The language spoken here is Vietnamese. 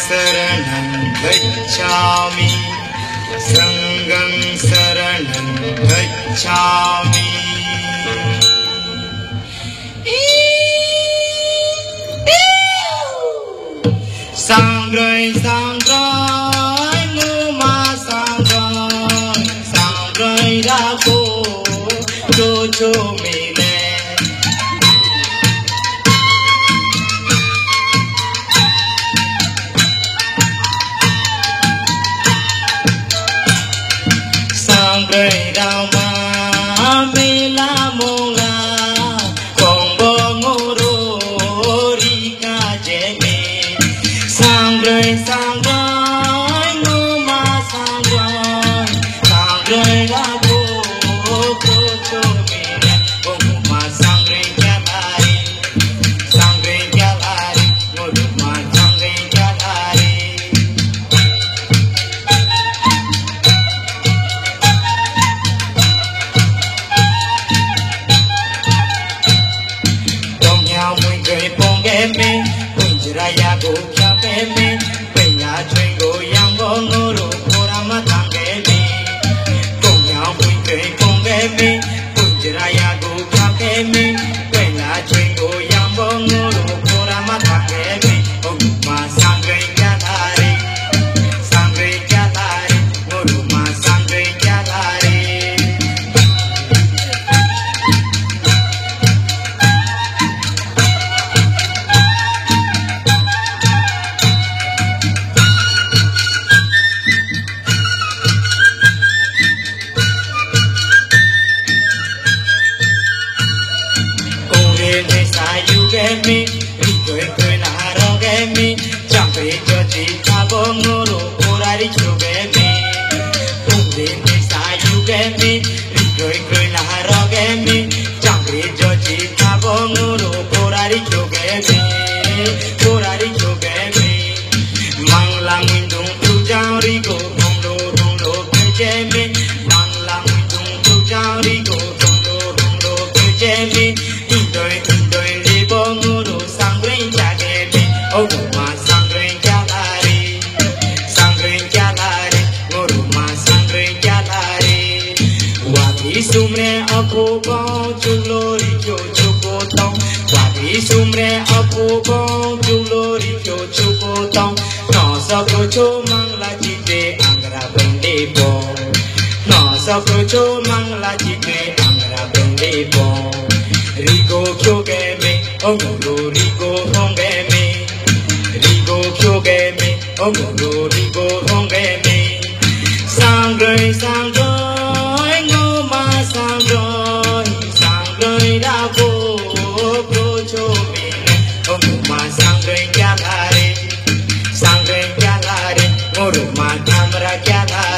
शरणं गच्छामि संगं शरणं गच्छामि Sangrai sangrai nguma sangrai sangrai rago jojo mile sangrai rama mela monga kombo ngoro rika jeme Sangrai sangrai ngoma sangrai sangrai rago kocho mene ngoma sangrai jalari ngoma sangrai jalari Dong nhau mui cười bông em me Punjraya go kya me Penya train go yang go ngoro Korama tange me Dong nhau mui cười bông em me Punjraya go kya me Penya train go yang go ngoro Korama tange me Ngoma sangrai jalari ngoma sangrai jalari me, cười là rong me, chẳng phải cho chị ta bông ngoro, cô đi chiều me, cùng đến để xa yêu me, cười là rong me, chẳng phải cho chị ta bông ngoro, cô đi chiều me, mang lang mình dung tu chao đi cô, rong đô cười me, mang lang mình dung tu chao đi cô, rong đô cười me, in đôi đi bông ngoro sangrai jageme, ngoma sangrai jalari, ngoma sangrai jalari. Wadi sumre aku bau chulori chocho tong, wadi sumre aku bau chulori chocho tong. No sakrocho mangla chite angra bende bong, no sakrocho mangla chite angra bende bong. Rigo kyogeme, ongolo rigo hongeme, rigo kyogeme, ongolo rigo hongeme. Sangrai ngoma sangrai rago kocho mene, ngoma sangrai jalari, ngoroma tamra jalari.